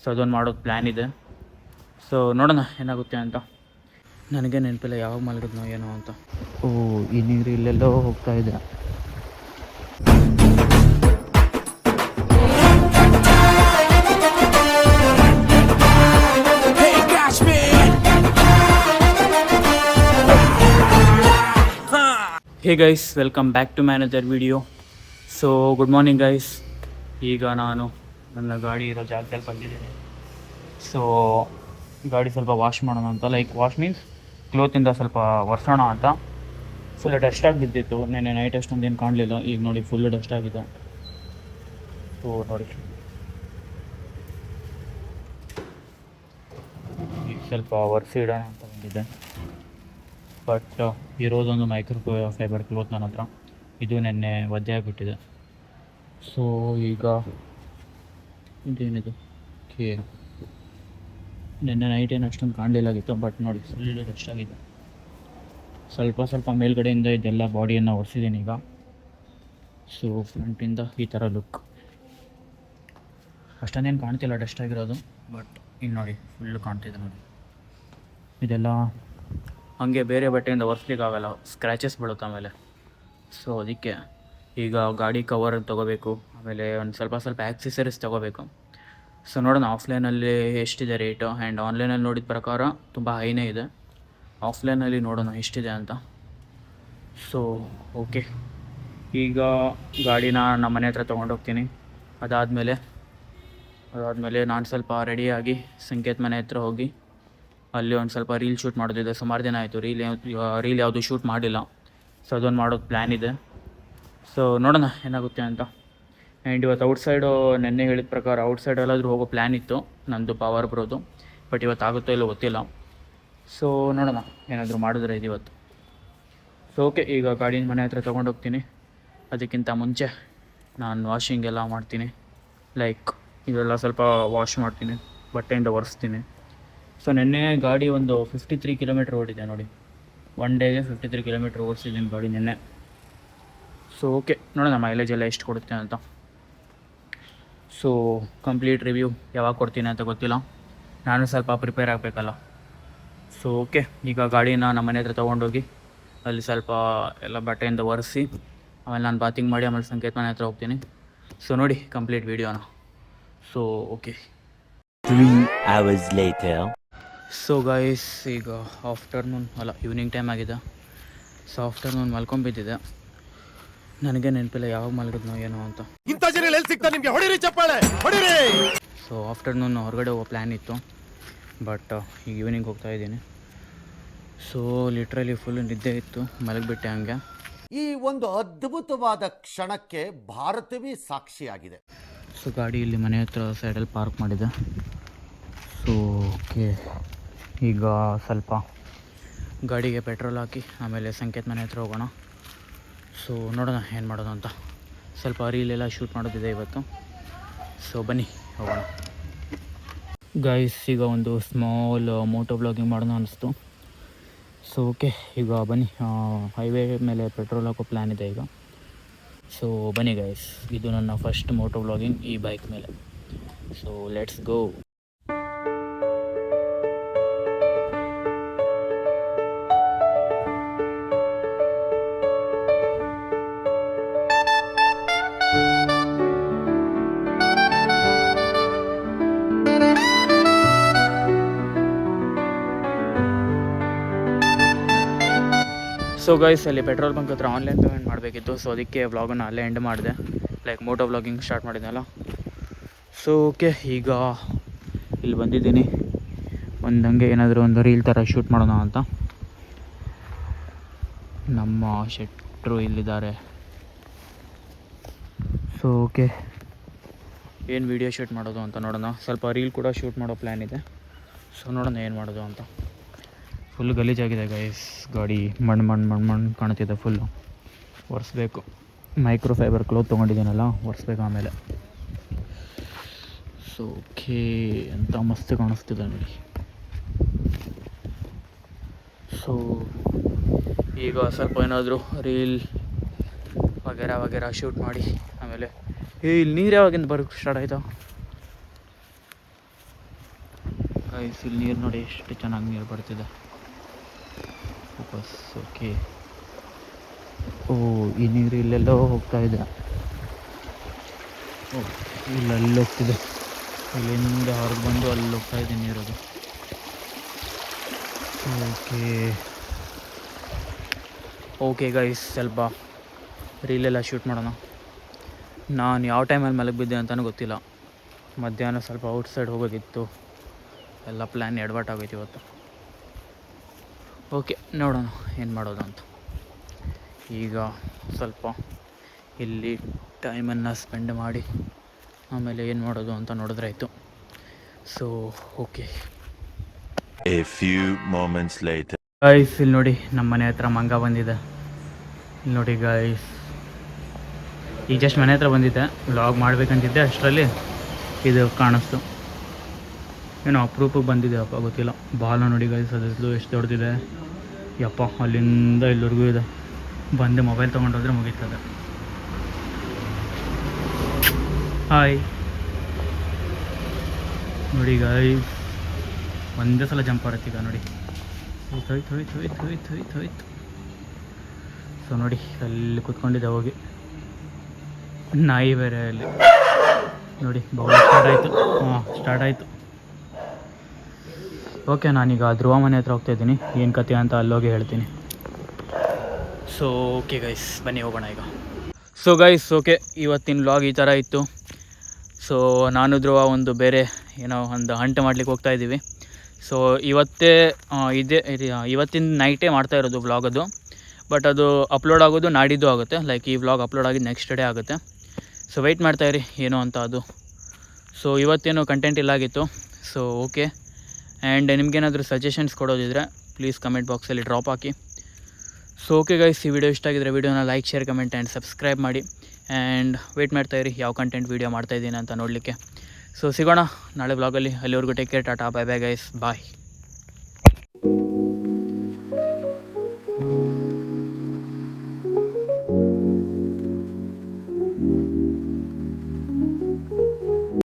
So ಅದೊಂದು ಮಾಡೋದು plan ಇದೆ. ಸೊ ನೋಡೋಣ ಏನಾಗುತ್ತೆ ಅಂತ. ನನಗೆ ನೆನಪಿಲ್ಲ ಯಾವಾಗ ಮಲಗಿದ್ನೋ ಏನೋ ಅಂತ. ಈ ನೀರು ಇಲ್ಲೆಲ್ಲೋ ಹೋಗ್ತಾ ಇದೆ. Hey guys, welcome back to my another video. So good morning guys. ಈಗ ನಾನು ನನ್ನ ಗಾಡಿ ಇರೋ ಜಾಗದಲ್ಲಿ ಬಂದಿದ್ದೀನಿ. ಸೊ ಗಾಡಿ ಸ್ವಲ್ಪ ವಾಶ್ ಮಾಡೋಣ ಅಂತ, ಲೈಕ್ ವಾಶ್ ಮೀನ್ಸ್ ಕ್ಲೋತಿಂದ ಸ್ವಲ್ಪ ಒರೆಸೋಣ ಅಂತ. ಫುಲ್ ಡಸ್ಟ್ ಆಗಿ ಬಿದ್ದಿತ್ತು ನೆನ್ನೆ ನೈಟ್, ಅಷ್ಟೊಂದು ಏನು ಕಾಣಲಿಲ್ಲ. ಈಗ ನೋಡಿ ಫುಲ್ ಡಸ್ಟ್ ಆಗಿದೆ. ಸೊ ನೋಡಿ ಈಗ ಸ್ವಲ್ಪ ಒರೆಸಿ ಇಡೋಣ ಅಂತ ಬಂದಿದ್ದೆ. ಬಟ್ ಇರೋದೊಂದು ಮೈಕ್ರೋ ಫೈಬರ್ ಕ್ಲೋತ್ ನನ್ನ ಹತ್ರ. ಇದು ನೆನ್ನೆ ಒದ್ದೆ ಆಗಿಬಿಟ್ಟಿದೆ. ಸೊ ಈಗ ಇದೇನಿದು ಓಕೆ, ನೆನ್ನೆ ನೈಟ್ ಏನು ಅಷ್ಟೊಂದು ಕಾಣಲಿಲ್ಲಾಗಿತ್ತು. ಬಟ್ ನೋಡಿ ಫುಲ್ ಡಸ್ಟ್ ಆಗಿದೆ. ಸ್ವಲ್ಪ ಮೇಲ್ಗಡೆಯಿಂದ ಇದೆಲ್ಲ ಬಾಡಿಯನ್ನು ಒರೆಸಿದ್ದೀನಿ ಈಗ. ಸೊ ಫ್ರಂಟಿಂದ ಈ ಥರ ಲುಕ್. ಅಷ್ಟೊಂದೇನು ಕಾಣ್ತಿಲ್ಲ ಡಸ್ಟ್ ಆಗಿರೋದು, ಬಟ್ ಇಲ್ಲಿ ನೋಡಿ ಫುಲ್ಲು ಕಾಣ್ತಿದೆ ನೋಡಿ. ಇದೆಲ್ಲ ಹಾಗೆ ಬೇರೆ ಬಟ್ಟೆಯಿಂದ ಒರೆಸ್ಲಿಕ್ಕಾಗಲ್ಲ, ಸ್ಕ್ರ್ಯಾಚಸ್ ಬೀಳುತ್ತೆ ಆಮೇಲೆ. ಸೊ ಅದಕ್ಕೆ ಈಗ ಗಾಡಿ ಕವರ್ ತೊಗೋಬೇಕು, ಆಮೇಲೆ ಒಂದು ಸ್ವಲ್ಪ ಆ್ಯಕ್ಸೆಸರೀಸ್ ತೊಗೋಬೇಕು. ಸೊ ನೋಡೋಣ ಆಫ್ಲೈನಲ್ಲಿ ಎಷ್ಟಿದೆ ರೇಟು, ಆ್ಯಂಡ್ ಆನ್ಲೈನಲ್ಲಿ ನೋಡಿದ ಪ್ರಕಾರ ತುಂಬ ಹೈನೇ ಇದೆ. ಆಫ್ಲೈನಲ್ಲಿ ನೋಡೋಣ ಎಷ್ಟಿದೆ ಅಂತ. ಸೊ ಓಕೆ, ಈಗ ಗಾಡಿನ ನಮ್ಮ ಮನೆ ಹತ್ರ ತೊಗೊಂಡೋಗ್ತೀನಿ. ಅದಾದಮೇಲೆ ನಾನು ಸ್ವಲ್ಪ ರೆಡಿಯಾಗಿ ಸಂಕೇತ್ ಮನೆ ಹತ್ರ ಹೋಗಿ ಅಲ್ಲಿ ಒಂದು ಸ್ವಲ್ಪ ರೀಲ್ ಶೂಟ್ ಮಾಡೋದಿದೆ. ಸುಮಾರು ದಿನ ಆಯಿತು ರೀಲ್ ಯಾವುದು ಶೂಟ್ ಮಾಡಿಲ್ಲ. ಸೊ ಅದೊಂದು ಮಾಡೋದು ಪ್ಲ್ಯಾನ್ ಇದೆ. ಸೊ ನೋಡೋಣ ಏನಾಗುತ್ತೆ ಅಂತ. ಆ್ಯಂಡ್ ಇವತ್ತು ಔಟ್ಸೈಡು ನೆನ್ನೆ ಹೇಳಿದ ಪ್ರಕಾರ ಔಟ್ಸೈಡ್ ಎಲ್ಲಾದರೂ ಹೋಗೋ ಪ್ಲ್ಯಾನ್ ಇತ್ತು ನಂದು ಪವರ್ ಬ್ರೋದು. ಬಟ್ ಇವತ್ತು ಆಗುತ್ತೋ ಇಲ್ಲೋ ಗೊತ್ತಿಲ್ಲ. ಸೊ ನೋಡೋಣ ಏನಾದರೂ ಮಾಡಿದ್ರೆ ಇದು ಇವತ್ತು. ಸೊ ಓಕೆ, ಈಗ ಗಾಡಿನ ಮನೆ ಹತ್ರ ತೊಗೊಂಡೋಗ್ತೀನಿ. ಅದಕ್ಕಿಂತ ಮುಂಚೆ ನಾನು ವಾಷಿಂಗ್ ಎಲ್ಲ ಮಾಡ್ತೀನಿ. ಲೈಕ್ ಇದೆಲ್ಲ ಸ್ವಲ್ಪ ವಾಶ್ ಮಾಡ್ತೀನಿ, ಬಟ್ಟೆಯಿಂದ ಒರೆಸ್ತೀನಿ. ಸೊ ನೆನ್ನೆ ಗಾಡಿ ಒಂದು 53 ಕಿಲೋಮೀಟ್ರ್ ಓಡಿದೆ ನೋಡಿ. ಒನ್ ಡೇಗೆ 53 ಕಿಲೋಮೀಟ್ರ್ ಓಡಿಸಿದ್ದೀನಿ ಗಾಡಿ ನೆನ್ನೆ. ಸೊ ಓಕೆ, ನೋಡೋಣ ಮೈಲೇಜ್ ಎಲ್ಲ ಎಷ್ಟು ಕೊಡುತ್ತೆ ಅಂತ. ಸೊ ಕಂಪ್ಲೀಟ್ ರಿವ್ಯೂ ಯಾವಾಗ ಕೊಡ್ತೀನಿ ಅಂತ ಗೊತ್ತಿಲ್ಲ, ನಾನು ಸ್ವಲ್ಪ ಪ್ರಿಪೇರ್ ಆಗಬೇಕಲ್ಲ. ಸೊ ಓಕೆ, ಈಗ ಗಾಡಿನ ನಮ್ಮ ಮನೆ ಹತ್ರ ತೊಗೊಂಡೋಗಿ ಅಲ್ಲಿ ಸ್ವಲ್ಪ ಎಲ್ಲ ಬಟ್ಟೆಯಿಂದ ಒರೆಸಿ ಆಮೇಲೆ ನಾನು ಬಾತಿಂಗ್ ಮಾಡಿ ಆಮೇಲೆ ಸಂಕೇತ್ ಮನೆ ಹತ್ರ ಹೋಗ್ತೀನಿ. ಸೊ ನೋಡಿ ಕಂಪ್ಲೀಟ್ ವೀಡಿಯೋನ. So okay, 3 hours later. So guys, ಈಗ ಈವ್ನಿಂಗ್ ಟೈಮ್ ಆಗಿದೆ. ಸೊ ಆಫ್ಟರ್ನೂನ್ ಮಲ್ಕೊಂಬಿದ್ದಿದೆ. ನನಗೆ ನೆನಪಿಲ್ಲ ಯಾವಾಗ ಮಲಗಿದ್ನೋ ಏನೋ ಅಂತ. ಸೊ ಆಫ್ಟರ್ನೂನ್ ಹೊರಗಡೆ ಹೋಗೋ ಪ್ಲ್ಯಾನ್ ಇತ್ತು, ಬಟ್ ಈಗ ಈವ್ನಿಂಗ್ ಹೋಗ್ತಾ ಇದ್ದೀನಿ. ಸೊ ಲಿಟ್ರಲಿ ಫುಲ್ ನಿದ್ದೆ ಇತ್ತು, ಮಲಗಿಬಿಟ್ಟೆ ಹಂಗೆ. ಈ ಒಂದು ಅದ್ಭುತವಾದ ಕ್ಷಣಕ್ಕೆ ಭಾರತವೇ ಸಾಕ್ಷಿಯಾಗಿದೆ. ಸೊ ಗಾಡಿ ಇಲ್ಲಿ ಮನೆ ಹತ್ರ ಸೈಡಲ್ಲಿ ಪಾರ್ಕ್ ಮಾಡಿದೆ. ಸೊ ಓಕೆ, ಈಗ ಸ್ವಲ್ಪ ಗಾಡಿಗೆ ಪೆಟ್ರೋಲ್ ಹಾಕಿ ಆಮೇಲೆ ಸಂಕೇತ್ ಮನೆ ಹತ್ರ ಹೋಗೋಣ. ಸೊ ನೋಡೋಣ ಏನು ಮಾಡೋದು ಅಂತ. ಸ್ವಲ್ಪ ರೀಲೆಲ್ಲ ಶೂಟ್ ಮಾಡೋದಿದೆ ಇವತ್ತು. ಸೊ ಬನ್ನಿ ಹೋಗೋಣ ಗೈಸ್. ಈಗ ಒಂದು ಸ್ಮಾಲ್ ಮೋಟೋ ಬ್ಲಾಗಿಂಗ್ ಮಾಡೋಣ ಅನ್ನಿಸ್ತು. ಸೊ ಓಕೆ, ಈಗ ಬನ್ನಿ. ಹೈವೇ ಮೇಲೆ ಪೆಟ್ರೋಲ್ ಹಾಕೋ ಪ್ಲ್ಯಾನ್ ಇದೆ ಈಗ. ಸೊ ಬನ್ನಿ ಗೈಸ್, ಇದು ನನ್ನ ಫಸ್ಟ್ ಮೋಟೋ ಬ್ಲಾಗಿಂಗ್ ಈ ಬೈಕ್ ಮೇಲೆ. So let's go. So guys, ಅಲ್ಲಿ ಪೆಟ್ರೋಲ್ ಬಂಕ್ ಹತ್ರ ಆನ್ಲೈನ್ ಪೇಮೆಂಟ್ ಮಾಡಬೇಕಿತ್ತು. ಸೊ ಅದಕ್ಕೆ ವ್ಲಾಗನ್ನು ಅಲ್ಲೇ ಎಂಡ್ ಮಾಡಿದೆ, ಲೈಕ್ ಮೋಟೋ ವ್ಲಾಗಿಂಗ್ ಸ್ಟಾರ್ಟ್ ಮಾಡಿದ್ನಲ್ಲ. ಸೊ ಓಕೆ, ಈಗ ಇಲ್ಲಿ ಬಂದಿದ್ದೀನಿ ಹಂಗೆ ಏನಾದರೂ ಒಂದು ರೀಲ್ ಥರ ಶೂಟ್ ಮಾಡೋಣ ಅಂತ. ನಮ್ಮ ಶೆಟ್ರು ಇಲ್ಲಿದ್ದಾರೆ. ಸೊ ಓಕೆ, ಏನು ವೀಡಿಯೋ ಶೂಟ್ ಮಾಡೋದು ಅಂತ ನೋಡೋಣ. ಸ್ವಲ್ಪ ರೀಲ್ ಕೂಡ ಶೂಟ್ ಮಾಡೋ ಪ್ಲ್ಯಾನ್ ಇದೆ. ಸೊ ನೋಡೋಣ ಏನು ಮಾಡೋದು ಅಂತ. ಫುಲ್ ಗಲೀಜಾಗಿದೆ ಗೈಸ್, ಗಾಡಿ ಮಣ್ಣು ಕಾಣ್ತಿದೆ ಫುಲ್ಲು. ಒರೆಸ್ಬೇಕು, ಮೈಕ್ರೋ ಫೈಬರ್ ಕ್ಲೋತ್ ತೊಗೊಂಡಿದ್ದೀನಲ್ಲ, ಒರೆಸ್ಬೇಕು ಆಮೇಲೆ. ಸೊ ಓಕೆ, ಅಂತ ಮಸ್ತ್ ಕಾಣಿಸ್ತಿದೆ ನೋಡಿ. ಸೊ ಈಗ ಸ್ವಲ್ಪ ಏನಾದರೂ ರೀಲ್ ವಗೇರ ಶೂಟ್ ಮಾಡಿ ಆಮೇಲೆ ಇಲ್ಲಿ ನೀರು ಯಾವಾಗಿಂದ ಬರೋಕ್ಕೆ ಸ್ಟಾರ್ಟ್ ಆಯಿತಾ? ಗೈಸ್ ಇಲ್ಲಿ ನೀರು ನೋಡಿ ಎಷ್ಟು ಚೆನ್ನಾಗಿ ನೀರು ಬರ್ತಿದೆ. ಫೋಕಸ್. ಓಕೆ. ಓ ಈ ನೀರು ಇಲ್ಲೆಲ್ಲೋ ಹೋಗ್ತಾ ಇದೆ. ಓ ಇಲ್ಲಲ್ಲಿ ಹೋಗ್ತಿದೆ. ಇಲ್ಲಿಂದ ಹೊರಗೆ ಬಂದು ಅಲ್ಲಿ ಹೋಗ್ತಾ ಇದೆ ನೀರದು. ಓಕೆ ಗೈಸ್, ಸ್ವಲ್ಪ ರೀಲೆಲ್ಲ ಶೂಟ್ ಮಾಡೋಣ. ನಾನು ಯಾವ ಟೈಮಲ್ಲಿ ಮಲಗಿ ಬಿದ್ದೆ ಅಂತಲೂ ಗೊತ್ತಿಲ್ಲ. ಮಧ್ಯಾಹ್ನ ಸ್ವಲ್ಪ ಔಟ್ಸೈಡ್ ಹೋಗೋದಿತ್ತು, ಎಲ್ಲ ಪ್ಲ್ಯಾನ್ ಎಡವಟ್ಟಾಗೋಯ್ತು ಇವತ್ತು. ಓಕೆ, ನೋಡೋಣ ಏನು ಮಾಡೋದು ಅಂತ. ಈಗ ಸ್ವಲ್ಪ ಇಲ್ಲಿ ಟೈಮನ್ನು ಸ್ಪೆಂಡ್ ಮಾಡಿ ಆಮೇಲೆ ಏನು ಮಾಡೋದು ಅಂತ ನೋಡಿದ್ರೆ ಆಯಿತು. So okay. A few moments later. Guys ಇಲ್ಲಿ ನೋಡಿ, ನಮ್ಮ ಮನೆ ಹತ್ರ ಮಂಗ ಬಂದಿದೆ. ಇಲ್ಲಿ ನೋಡಿ ಗೈಸ್, ಈಗ ಜಸ್ಟ್ ಮನೆ ಹತ್ರ ಬಂದಿದ್ದೆ, ವ್ಲಾಗ್ ಮಾಡಬೇಕಂತಿದ್ದೆ, ಅಷ್ಟರಲ್ಲಿ ಇದು ಕಾಣಿಸ್ತು. ಏನೋ ಅಪ್ರೂಪಕ್ಕೆ ಬಂದಿದೆ ಅಪ್ಪ, ಗೊತ್ತಿಲ್ಲ. ಬಾಲ ನೋಡಿ ಗೈಸ್, ಅದ್ರದ್ದು ಎಷ್ಟು ದೊಡ್ಡದಿದೆ ಯಪ್ಪ. ಅಲ್ಲಿಂದ ಇಲ್ಲಿವರೆಗೂ ಇದೆ. ಬಂದು ಮೊಬೈಲ್ ತೊಗೊಂಡೋದ್ರೆ ಮುಗೀತದೆ. ಹಾಯ್ ನೋಡಿ ಗೈಸ್, ಒಂದೇ ಸಲ ಜಂಪ್ ಆಡುತ್ತೆ ಈಗ ನೋಡಿ. ಹೋಯ್ತು. ಸೊ ನೋಡಿ, ಅಲ್ಲಿ ಕೂತ್ಕೊಂಡಿದ್ದೆ ಹೋಗಿ. ನಾಯಿ ಬೇರೆ ಅಲ್ಲಿ ನೋಡಿ, ಬೌಲ್ ಸ್ಟಾರ್ಟ್ ಆಯಿತು. ಓಕೆ, ನಾನೀಗ ಧ್ರುವ ಮನೆ ಹತ್ರ ಹೋಗ್ತಾಯಿದ್ದೀನಿ. ಏನು ಕತೆ ಅಂತ ಅಲ್ಲೋಗಿ ಹೇಳ್ತೀನಿ. ಸೊ ಓಕೆ ಗೈಸ್, ಬನ್ನಿ ಹೋಗೋಣ ಈಗ. ಸೊ ಗೈಸ್, ಓಕೆ, ಇವತ್ತಿನ ವ್ಲಾಗ್ ಈ ಥರ ಇತ್ತು. ಸೊ ನಾನು ಧ್ರುವ ಒಂದು ಬೇರೆ ಏನೋ ಒಂದು ಹಂಟ್ ಮಾಡ್ಲಿಕ್ಕೆ ಹೋಗ್ತಾಯಿದ್ದೀವಿ. ಸೊ ಇವತ್ತಿನ ನೈಟೇ ಮಾಡ್ತಾ ಇರೋದು ವ್ಲಾಗ್ ಅದು. ಬಟ್ ಅದು ಅಪ್ಲೋಡ್ ಆಗೋದು ನಾಡಿದ್ದು ಆಗುತ್ತೆ. ಲೈಕ್ ಈ ವ್ಲಾಗ್ ಅಪ್ಲೋಡ್ ಆಗಿದ್ದು ನೆಕ್ಸ್ಟ್ ಡೇ ಆಗುತ್ತೆ. ಸೊ ವೆಯ್ಟ್ ಮಾಡ್ತಾಯಿರಿ ಏನು ಅಂತ ಅದು. ಸೊ ಇವತ್ತೇನು ಕಂಟೆಂಟ್ ಇಲ್ಲಾಗಿತ್ತು. ಸೊ ಓಕೆ, ಆ್ಯಂಡ್ ನಿಮಗೇನಾದರೂ ಸಜೆಷನ್ಸ್ ಕೊಡೋದಿದ್ರೆ ಪ್ಲೀಸ್ ಕಮೆಂಟ್ ಬಾಕ್ಸಲ್ಲಿ ಡ್ರಾಪ್ ಹಾಕಿ. ಸೊ ಓಕೆ ಗೈಸ್, ಈ ವಿಡಿಯೋ ಇಷ್ಟ ಆಗಿದ್ರೆ ವಿಡಿಯೋನ like, share, comment and subscribe ಮಾಡಿ. ಆ್ಯಂಡ್ ವೆಯ್ಟ್ ಮಾಡ್ತಾಯಿರಿ ಯಾವ ಕಂಟೆಂಟ್ ವೀಡಿಯೋ ಮಾಡ್ತಾಯಿದ್ದೀನಿ ಅಂತ ನೋಡಲಿಕ್ಕೆ. ಸೊ ಸಿಗೋಣ ನಾಳೆ ವ್ಲಾಗಲ್ಲಿ. ಅಲ್ಲಿವರೆಗೂ take care, tata, bye bye guys, ಬಾಯ್.